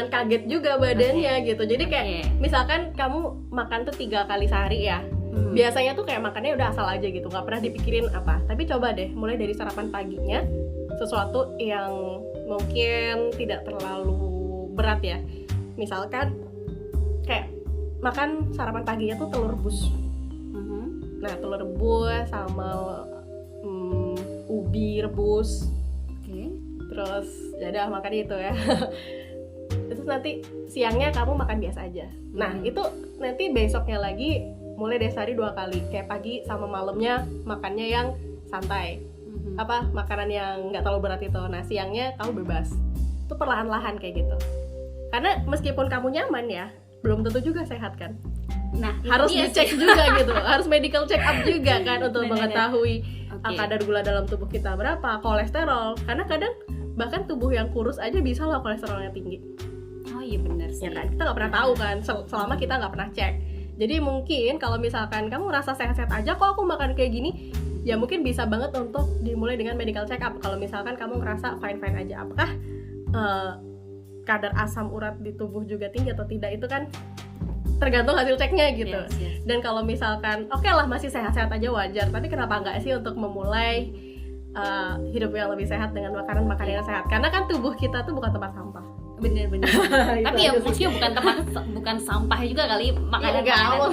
kaget juga badannya gitu. Jadi kayak misalkan kamu makan tuh 3 kali sehari ya. Biasanya tuh kayak makannya udah asal aja gitu, nggak pernah dipikirin apa. Tapi coba deh mulai dari sarapan paginya, sesuatu yang mungkin tidak terlalu berat ya. Misalkan kayak makan sarapan paginya tuh telur rebus. Nah, telur rebus sama ubi rebus. Terus ya udah makan itu ya. Terus nanti siangnya kamu makan biasa aja. Nah, itu nanti besoknya lagi mulai dari sehari 2 kali. Kayak pagi sama malamnya makannya yang santai, makanan yang nggak terlalu berat itu. Nah siangnya kamu bebas, itu perlahan-lahan kayak gitu. Karena meskipun kamu nyaman ya, belum tentu juga sehat kan. Nah harus dicek juga gitu, harus medical check up juga kan untuk mengetahui kadar gula dalam tubuh kita berapa, kolesterol. Karena kadang bahkan tubuh yang kurus aja bisa loh kolesterolnya tinggi. Oh iya benar sih. Ya kan, kita nggak pernah tahu kan selama kita nggak pernah cek. Jadi mungkin kalau misalkan kamu ngerasa sehat-sehat aja kok aku makan kayak gini, ya mungkin bisa banget untuk dimulai dengan medical check up. Kalau misalkan kamu ngerasa fine-fine aja, apakah kadar asam urat di tubuh juga tinggi atau tidak, itu kan tergantung hasil ceknya gitu. Yes. Dan kalau misalkan oke lah masih sehat-sehat aja wajar, tapi kenapa enggak sih untuk memulai hidup yang lebih sehat dengan makanan-makanan yang sehat? Karena kan tubuh kita tuh bukan tempat sampah. Bener-bener. Tapi ya maksudnya bukan sampah juga kali makanan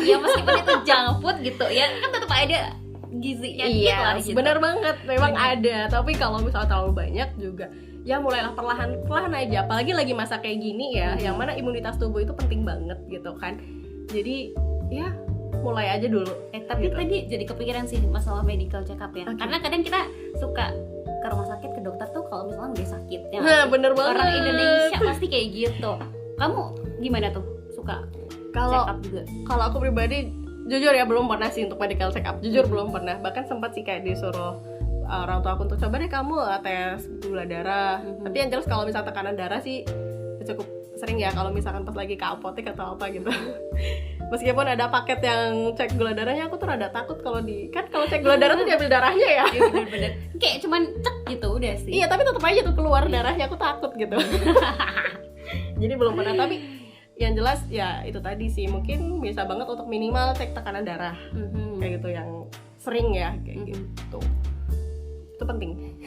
ya meskipun itu junk food gitu ya, kan tetap ada gizinya gitu. Bener banget, memang ada. Tapi kalau misalnya terlalu banyak juga, ya mulailah perlahan-perlahan aja. Apalagi lagi masa kayak gini ya, yang mana imunitas tubuh itu penting banget gitu kan. Jadi ya mulai aja dulu. Tapi gitu. Tadi jadi kepikiran sih masalah medical check up ya. Karena kadang kita suka ke rumah sakit, ke dokter tuh kalau misalnya udah sakit ya. Nah, bener banget. Orang Indonesia pasti kayak gitu. Kamu gimana tuh? Suka check up juga? Kalau aku pribadi jujur ya belum pernah sih untuk medical check up. Jujur belum pernah. Bahkan sempat sih kayak disuruh orang tua aku untuk coba deh kamu tes gula darah. Tapi yang jelas kalau misalnya tekanan darah sih cukup sering ya kalau misalkan pas lagi ke apotek atau apa gitu. Meskipun ada paket yang cek gula darahnya, aku tuh rada takut kalau kalau cek gula darah tuh diambil darahnya ya. Iya bener-bener. Kayak cuman cek gitu udah sih. Iya tapi tetap aja tuh keluar darahnya, aku takut gitu. Jadi belum pernah, tapi yang jelas ya itu tadi sih, mungkin bisa banget untuk minimal cek tekanan darah. Kayak gitu yang sering ya kayak gitu. Itu penting.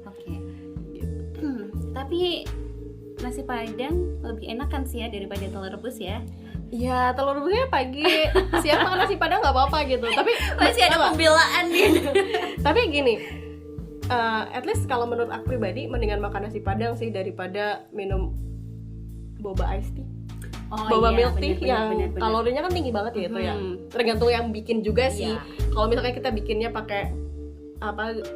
Oke. Gitu. Tapi nasi padang lebih enak kan sih ya daripada telur rebus ya. Iya, telur rebusnya pagi, siang makan nasi padang nggak apa-apa gitu. Tapi masih ada pembelaan gitu. Tapi gini, at least kalau menurut aku pribadi mendingan makan nasi padang sih daripada minum boba iced tea. Boba milk tea yang kalorinya kan tinggi banget ya itu ya. Tergantung yang bikin juga sih. Kalau misalnya kita bikinnya pakai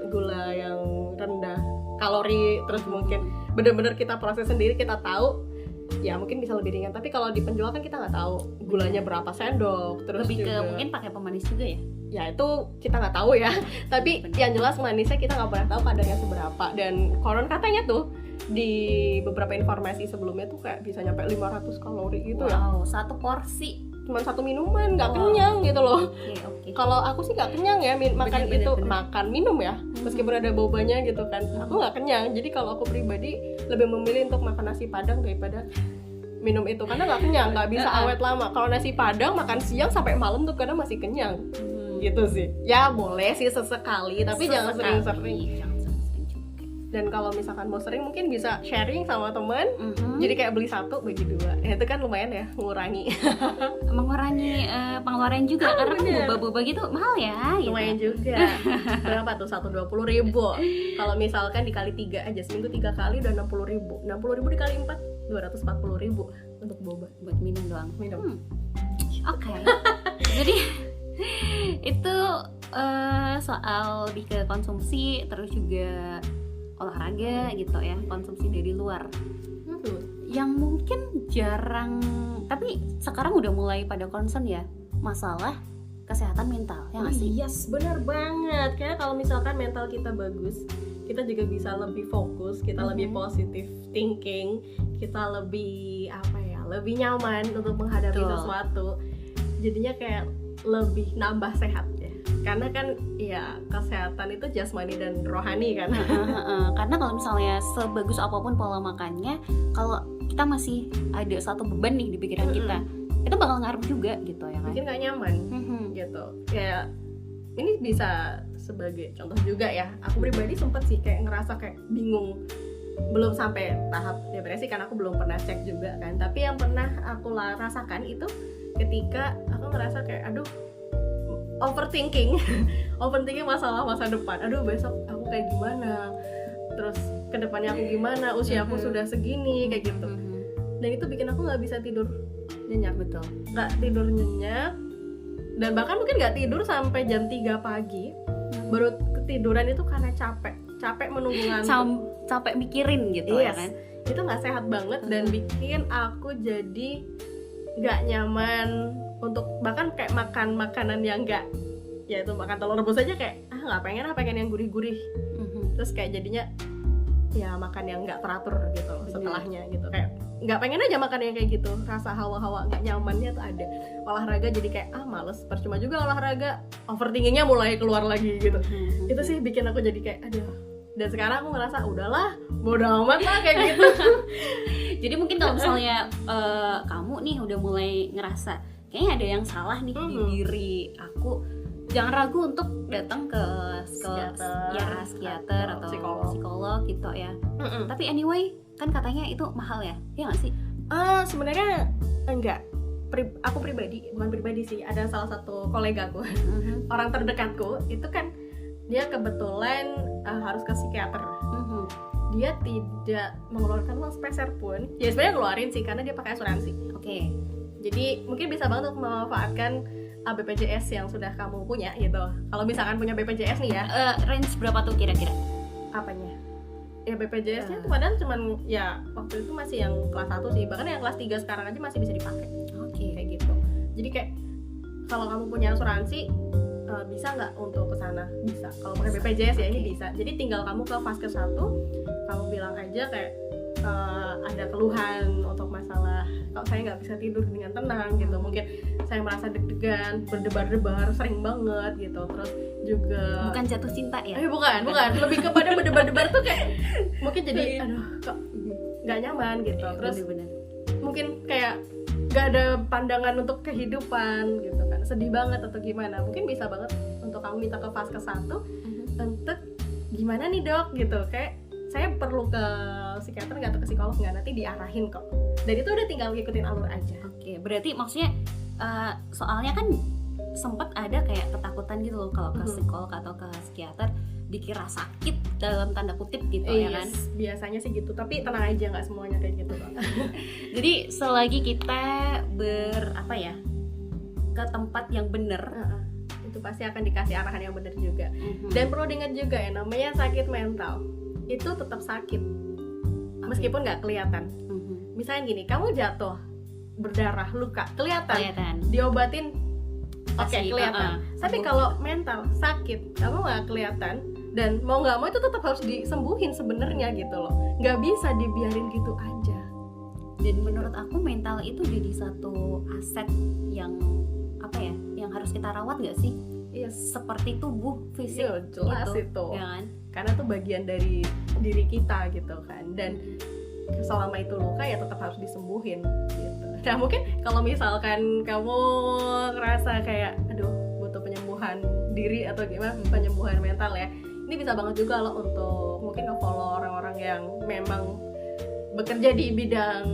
gula yang rendah kalori, terus mungkin bener-bener kita proses sendiri, kita tahu ya mungkin bisa lebih ringan. Tapi kalau di penjual kan kita nggak tahu gulanya berapa sendok, terus lebih juga, ke mungkin pakai pemanis juga ya. Ya itu kita nggak tahu ya. Tapi yang jelas manisnya kita nggak pernah tahu kadarnya seberapa. Dan konon katanya tuh di beberapa informasi sebelumnya tuh kayak bisa nyampe 500 kalori gitu ya. Wow, satu porsi cuma satu minuman, nggak kenyang gitu loh. Okay. Kalau aku sih nggak kenyang ya makan makan minum ya, meskipun ada bobanya gitu kan, aku nggak kenyang. Jadi kalau aku pribadi lebih memilih untuk makan nasi padang daripada minum itu, karena nggak kenyang, nggak bisa awet lama. Kalau nasi padang makan siang sampai malam tuh kadang masih kenyang, gitu sih. Ya boleh sih sesekali, tapi jangan sering-sering. Dan kalau misalkan mau sering mungkin bisa sharing sama teman. Jadi kayak beli satu bagi dua. Ya, itu kan lumayan ya mengurangi pengeluaran juga karena boba-boba gitu mahal ya. Lumayan juga. Berapa tuh 120.000. Kalau misalkan dikali 3 aja seminggu 3 kali udah 60.000. 60.000 dikali 4 240.000 untuk boba buat minum doang. Oke. Jadi itu soal lebih ke konsumsi, terus juga olahraga gitu ya, konsumsi dari luar. Yang mungkin jarang, tapi sekarang udah mulai pada concern ya, masalah kesehatan mental ya nggak sih? Yes, benar banget. Kayak kalau misalkan mental kita bagus, kita juga bisa lebih fokus, kita lebih positive thinking, kita lebih lebih nyaman untuk menghadapi sesuatu. Jadinya kayak lebih nambah sehat ya. Karena kan ya kesehatan itu jasmani dan rohani kan. Karena kalau misalnya sebagus apapun pola makannya, kalau kita masih ada satu beban nih di pikiran kita, itu bakal ngaruh juga gitu ya kan. Bikin gak nyaman gitu. Kayak ini bisa sebagai contoh juga ya. Aku pribadi sempet sih kayak ngerasa kayak bingung. Belum sampai tahap depresi karena aku belum pernah cek juga kan. Tapi yang pernah aku rasakan itu ketika aku ngerasa kayak overthinking masalah masa depan. Besok aku kayak gimana, terus kedepannya aku gimana, usia aku sudah segini kayak gitu. Dan itu bikin aku nggak bisa tidur nyenyak. Betul, nggak tidur nyenyak, dan bahkan mungkin nggak tidur sampai jam 3 pagi. baru ketiduran itu karena capek menunggu ngantuk, capek mikirin gitu ya kan. Itu nggak sehat banget dan bikin aku jadi nggak nyaman untuk bahkan kayak makan makanan yang nggak, ya itu makan telur rebus aja kayak nggak pengen yang gurih-gurih. Terus kayak jadinya ya makan yang nggak teratur gitu setelahnya gitu, kayak nggak pengen aja makan yang kayak gitu, rasa hawa-hawa nggak nyamannya tuh ada. Olahraga jadi kayak males, percuma juga olahraga, overthinkingnya mulai keluar lagi gitu. Itu sih bikin aku jadi kayak aduh. Dan sekarang aku ngerasa udahlah, bodo amat lah kayak gitu. Jadi mungkin kalau misalnya kamu nih udah mulai ngerasa kayaknya ada yang salah nih di diri aku, jangan ragu untuk datang ke psikiater atau psikolog gitu ya. Tapi anyway, kan katanya itu mahal ya nggak sih? Sebenarnya enggak. Aku bukan pribadi sih, ada salah satu kolegaku, orang terdekatku itu kan dia kebetulan harus ke psikiater. Dia tidak mengeluarkan uang sepeser pun. Ya sebenarnya ngeluarin sih karena dia pakai asuransi. Oke. Jadi mungkin bisa banget untuk memanfaatkan BPJS yang sudah kamu punya gitu. Kalau misalkan punya BPJS nih ya, range berapa tuh kira-kira? Apanya? Ya BPJS-nya tuh padahal cuman ya waktu itu masih yang kelas 1 sih. Bahkan yang kelas 3 sekarang aja masih bisa dipakai. Kayak gitu. Jadi kayak kalau kamu punya asuransi bisa nggak untuk kesana? Bisa. Kalau pakai BPJS ya ini bisa. Jadi tinggal kamu ke Vaskes 1, kamu bilang aja kayak ada keluhan untuk masalah kalau saya nggak bisa tidur dengan tenang gitu, mungkin saya merasa deg-degan, berdebar-debar sering banget gitu. Terus juga bukan jatuh cinta ya? Bukan, lebih kepada berdebar-debar tuh kayak mungkin jadi aduh kok nggak nyaman gitu. Terus bener-bener. Mungkin kayak nggak ada pandangan untuk kehidupan gitu kan, sedih banget atau gimana, mungkin bisa banget untuk kamu minta ke Vaskes 1 untuk gimana nih dok gitu, kayak saya perlu ke psikiater nggak atau ke psikolog nggak, nanti diarahin kok. Dan itu udah tinggal ngikutin alur aja. Oke, berarti maksudnya soalnya kan sempat ada kayak ketakutan gitu loh kalau ke psikolog atau ke psikiater dikira sakit dalam tanda kutip gitu ya kan. Biasanya sih gitu, tapi tenang aja nggak semuanya kayak gitu kok. Jadi selagi kita ke tempat yang benar, itu pasti akan dikasih arahan yang benar juga. Dan perlu diingat juga ya, namanya sakit mental itu tetap sakit meskipun nggak kelihatan. Misalnya gini, kamu jatuh berdarah, luka, kelihatan. Diobatin kelihatan. Tapi kalau mental sakit, kamu nggak kelihatan dan mau nggak mau itu tetap harus disembuhin sebenarnya gitu loh, nggak bisa dibiarin gitu aja. Dan menurut aku mental itu jadi satu aset yang yang harus kita rawat nggak sih? Iya, seperti tubuh fisik. Jelas gitu, itu ya kan? Karena itu bagian dari diri kita gitu kan, dan selama itu luka ya tetap harus disembuhin gitu. Nah mungkin kalau misalkan kamu ngerasa kayak aduh butuh penyembuhan diri atau gimana, penyembuhan mental ya, ini bisa banget juga loh untuk mungkin nge-follow orang-orang yang memang bekerja di bidang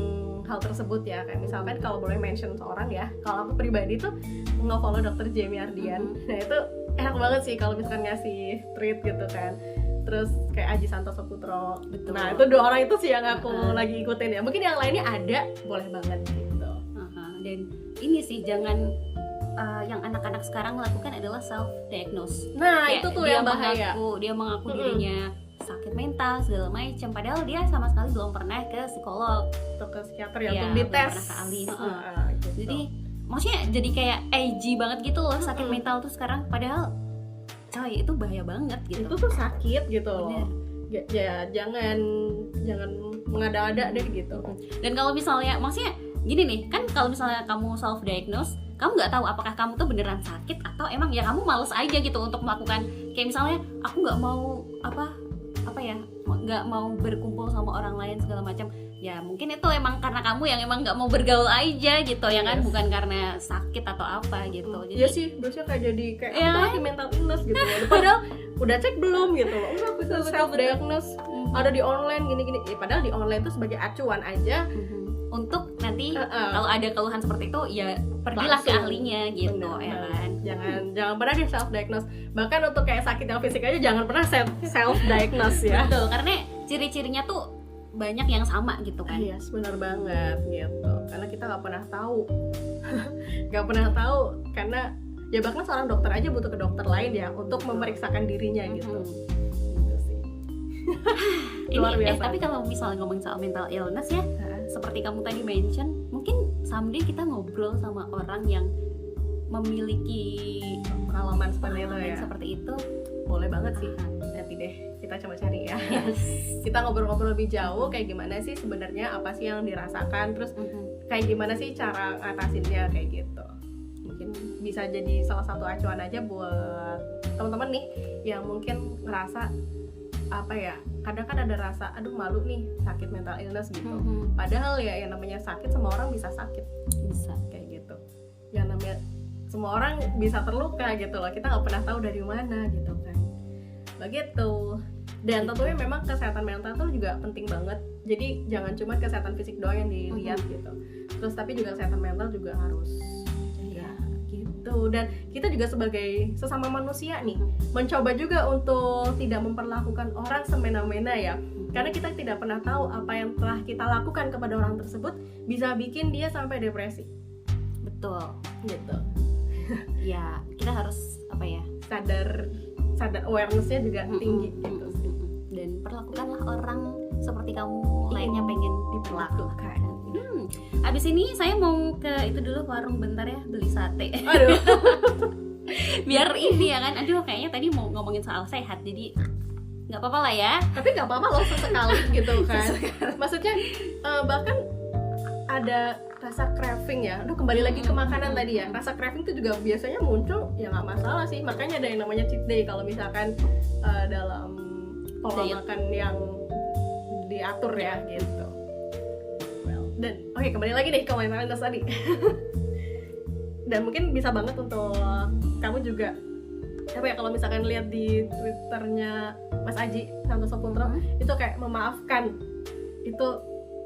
hal tersebut ya. Kayak misalkan kalau boleh mention seorang ya, kalau aku pribadi tuh nge-follow Dr. Jamie Ardian. Nah itu enak banget sih kalau misalkan ngasih treat gitu kan. Terus kayak Aji Santoso Putro. Betul. Nah itu 2 orang itu sih yang aku lagi ikutin ya. Mungkin yang lainnya ada, boleh banget gitu. Dan ini sih jangan yang anak-anak sekarang lakukan adalah self diagnose. Nah kayak itu tuh yang bahaya. Dia mengaku dirinya sakit mental segala macam, padahal dia sama sekali belum pernah ke psikolog atau ke psikiater ya untuk dites. Pernah ke ahli. Gitu. Jadi maksudnya jadi kayak edgy banget gitu loh sakit mental tuh sekarang, padahal coy itu bahaya banget gitu. Itu tuh sakit gitu loh. Ya jangan mengada-ada deh gitu. Dan kalau misalnya maksudnya gini nih, kan kalau misalnya kamu self diagnose, kamu nggak tahu apakah kamu tuh beneran sakit atau emang ya kamu males aja gitu untuk melakukan, kayak misalnya aku nggak mau nggak mau berkumpul sama orang lain segala macam. Ya mungkin itu emang karena kamu yang emang nggak mau bergaul aja gitu ya kan, bukan karena sakit atau apa gitu. Jadi ya sih, biasanya kayak aku lagi mental illness gitu ya. Padahal udah cek belum gitu loh. Enggak, aku self diagnose ada di online gini-gini. Padahal di online tuh sebagai acuan aja. Untuk nanti kalau ada keluhan seperti itu ya pergilah ke ahlinya gitu. Bener, ya kan. Jangan pernah di self diagnose. Bahkan untuk kayak sakit yang fisik aja jangan pernah self diagnose ya. Betul, karena ciri-cirinya tuh banyak yang sama gitu kan. Iya, benar banget gitu. Karena kita nggak pernah tahu. Nggak pernah tahu karena ya bahkan seorang dokter aja butuh ke dokter lain ya untuk memeriksakan dirinya gitu. Gitu sih. Luar biasa. Tapi kalau misalnya ngomongin soal mental illness ya, seperti kamu tadi mention, mungkin someday kita ngobrol sama orang yang memiliki pengalaman seperti itu ya. Seperti itu boleh banget sih. Nanti deh kita coba cari ya. Kita ngobrol-ngobrol lebih jauh kayak gimana sih sebenarnya, apa sih yang dirasakan, terus kayak gimana sih cara ngatasinnya kayak gitu. Mungkin bisa jadi salah satu acuan aja buat teman-teman nih yang mungkin ngerasa apa ya, kadang kan ada rasa aduh malu nih sakit mental illness gitu. Padahal ya yang namanya sakit, semua orang bisa sakit, bisa kayak gitu. Yang namanya semua orang bisa terluka gitu loh, kita nggak pernah tahu dari mana gitu kan, begitu. Dan tentunya memang kesehatan mental tuh juga penting banget, jadi jangan cuma kesehatan fisik doang yang dilihat gitu, terus tapi juga kesehatan mental juga harus ya gitu. Dan kita juga sebagai sesama manusia nih mencoba juga untuk tidak memperlakukan orang semena-mena ya, karena kita tidak pernah tahu apa yang telah kita lakukan kepada orang tersebut bisa bikin dia sampai depresi. Betul gitu. Ya kita harus apa ya, sadar awareness-nya juga tinggi gitu sih. Dan perlakukanlah orang seperti kamu lainnya pengen diperlakukan. Abis ini saya mau ke itu dulu, warung bentar ya, beli sate. Aduh. Biar ini ya kan, aduh kayaknya tadi mau ngomongin soal sehat, jadi nggak apa-apa lah ya. Tapi nggak apa-apa loh sesekali gitu kan. Maksudnya bahkan ada rasa craving ya. Aduh kembali lagi ke makanan tadi ya. Rasa craving itu juga biasanya muncul, ya nggak masalah sih. Makanya ada yang namanya cheat day kalau misalkan dalam pola makan yang diatur ya gitu. Dan oke, kembali lagi deh ke mental illness tadi. Dan mungkin bisa banget untuk kamu juga apa ya, kalau misalkan lihat di Twitternya Mas Aji Santoso Puntro, itu kayak memaafkan, itu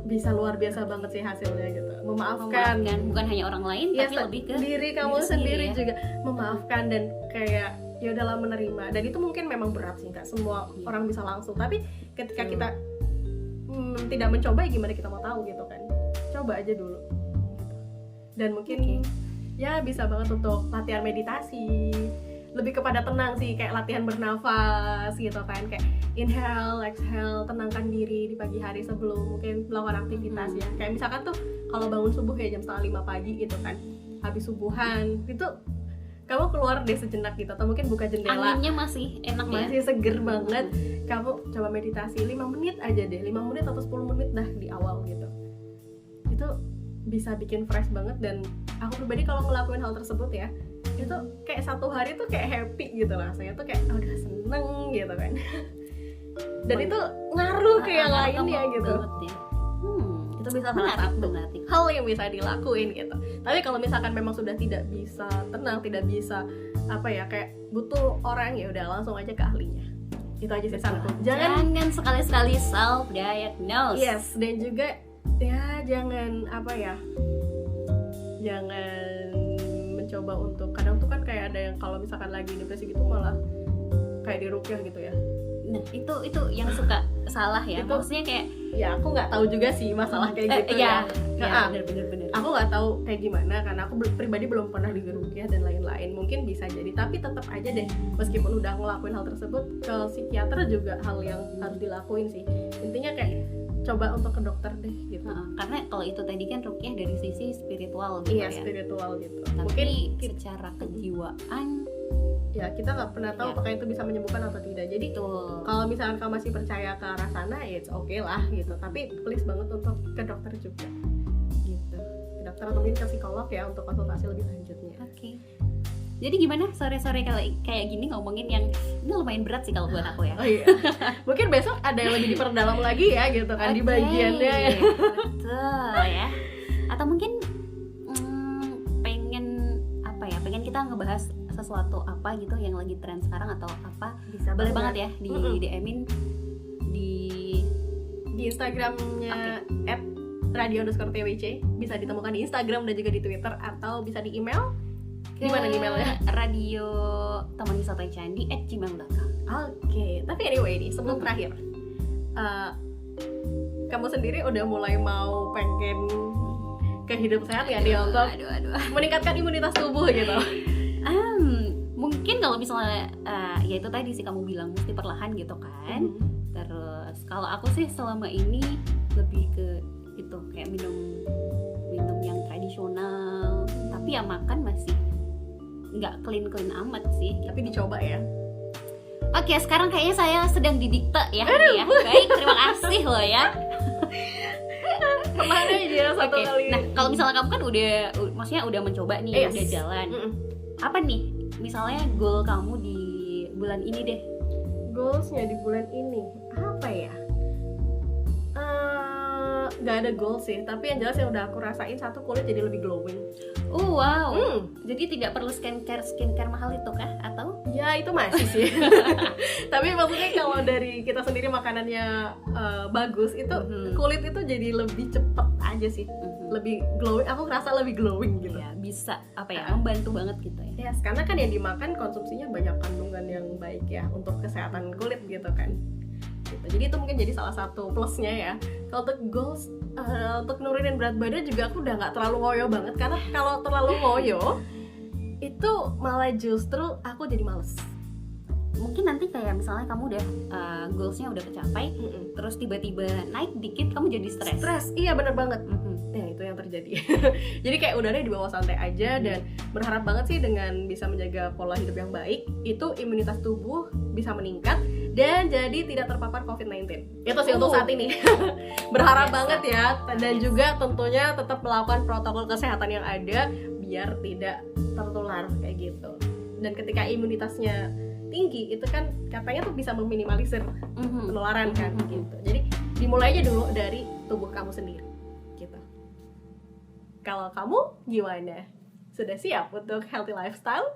bisa luar biasa banget sih hasilnya gitu. Memaafkan bukan hanya orang lain, ya, tapi lebih ke diri kamu sendiri ya. Juga memaafkan dan kayak ya udahlah menerima. Dan itu mungkin memang berat sih, nggak semua orang bisa langsung, tapi ketika kita tidak mencoba ya gimana kita mau tahu gitu kan. Coba aja dulu gitu. Dan mungkin ya bisa banget untuk latihan meditasi, lebih kepada tenang sih, kayak latihan bernafas gitu kan, kayak inhale, exhale, tenangkan diri di pagi hari sebelum mungkin melakukan aktivitas ya. Kayak misalkan tuh kalau bangun subuh kayak jam 4:30 pagi gitu kan, habis subuhan itu kamu keluar deh sejenak gitu, atau mungkin buka jendela, anginnya masih enak ya, masih seger banget, kamu coba meditasi 5 menit aja deh, 5 menit atau 10 menit dah di awal gitu. Itu bisa bikin fresh banget. Dan aku pribadi kalau ngelakuin hal tersebut ya, itu kayak satu hari tuh kayak happy gitu rasanya, tuh kayak udah seneng gitu kan. Dan itu ngaruh ke yang lainnya gitu. Itu bisa salah satu hal yang bisa dilakuin gitu. Tapi kalau misalkan memang sudah tidak bisa tenang, tidak bisa apa ya, kayak butuh orang, ya udah langsung aja ke ahlinya. Itu aja sih saranku. Jangan sekali-sekali self diagnose. Yes, dan juga ya jangan apa ya, jangan mencoba untuk, kadang tuh kan kayak ada yang kalau misalkan lagi depresi gitu malah kayak diruqyah gitu ya. Nah itu yang suka salah ya, maksudnya kayak ya aku nggak tahu juga sih masalah kayak gitu ya. Bener. Aku nggak tahu kayak gimana karena aku pribadi belum pernah diruqyah dan lain-lain. Mungkin bisa jadi, tapi tetap aja deh meskipun udah ngelakuin hal tersebut, ke psikiater juga hal yang harus dilakuin sih. Intinya kayak coba untuk ke dokter deh gitu. Karena kalau itu tadi kan ruqyah dari sisi spiritual gitu. Iya, spiritual gitu. Tapi mungkin secara kejiwaan ya kita nggak pernah tahu apakah itu bisa menyembuhkan atau tidak. Jadi kalau misalkan kamu masih percaya ke arah sana, ya it's okay lah gitu. Tapi please banget untuk ke dokter juga gitu. Ke dokter atau mungkin ke psikolog ya untuk konsultasi lebih lanjutnya. Oke. Jadi gimana sore-sore kayak gini ngomongin yang ini lumayan berat sih kalau buat aku ya. Oh iya. Mungkin besok ada yang lebih diperdalam lagi ya gitu kan, di bagiannya ya. Betul ya. Atau mungkin pengen kita ngebahas sesuatu apa gitu yang lagi tren sekarang atau apa, bisa boleh banget ya di DM-in di Instagramnya @radio_twc, bisa ditemukan di Instagram dan juga di Twitter, atau bisa di email. Gimana emailnya? Radio Teman Wisata Candi @gmail.com. Oke, tapi anyway nih sebelum terakhir, kamu sendiri udah mulai mau pengen ke hidup sehat ya dia untuk meningkatkan imunitas tubuh gitu? mungkin kalau misalnya ya itu tadi sih kamu bilang mesti perlahan gitu kan. Terus kalau aku sih selama ini lebih ke itu kayak minum yang tradisional, tapi ya makan masih nggak clean amat sih. Tapi dicoba ya. Oke, sekarang kayaknya saya sedang didikte ya. Ya. Baik, terima kasih loh ya. Kemana aja satu Oke. kali. Nah, kalau misalnya kamu kan maksudnya udah mencoba nih, Yes. udah jalan. Apa nih, misalnya goal kamu di bulan ini deh? Goalsnya di bulan ini apa ya? Gak ada goal sih, tapi yang jelas yang udah aku rasain, satu, kulit jadi lebih glowing. Wow. Jadi tidak perlu skincare mahal itu kah? Atau? Ya itu masih sih. Tapi maksudnya kalau dari kita sendiri makanannya bagus, itu kulit itu jadi lebih cepet aja sih, lebih glowing. Aku ngerasa lebih glowing gitu. Ya, bisa membantu banget gitu ya. Yes, karena kan yang dimakan konsumsinya banyak kandungan yang baik ya untuk kesehatan kulit gitu kan. Gitu. Jadi itu mungkin jadi salah satu plusnya ya. Kalau untuk goals, untuk nurunin berat badan juga aku udah nggak terlalu ngoyo banget, karena kalau terlalu ngoyo itu malah justru aku jadi males. Mungkin nanti kayak misalnya kamu udah goalsnya udah kecapai, terus tiba-tiba naik dikit kamu jadi stres. Iya bener banget. Ya itu yang terjadi. Jadi kayak udah deh di bawah santai aja, dan berharap banget sih dengan bisa menjaga pola hidup yang baik, itu imunitas tubuh bisa meningkat dan jadi tidak terpapar COVID-19. Itu sih untuk saat ini. Berharap banget ya, dan juga tentunya tetap melakukan protokol kesehatan yang ada biar tidak tertular kayak gitu. Dan ketika imunitasnya tinggi, itu kan katanya tuh bisa meminimalisir penularan kan gitu. Jadi dimulai aja dulu dari tubuh kamu sendiri gitu. Kalau kamu gimana? Sudah siap untuk healthy lifestyle?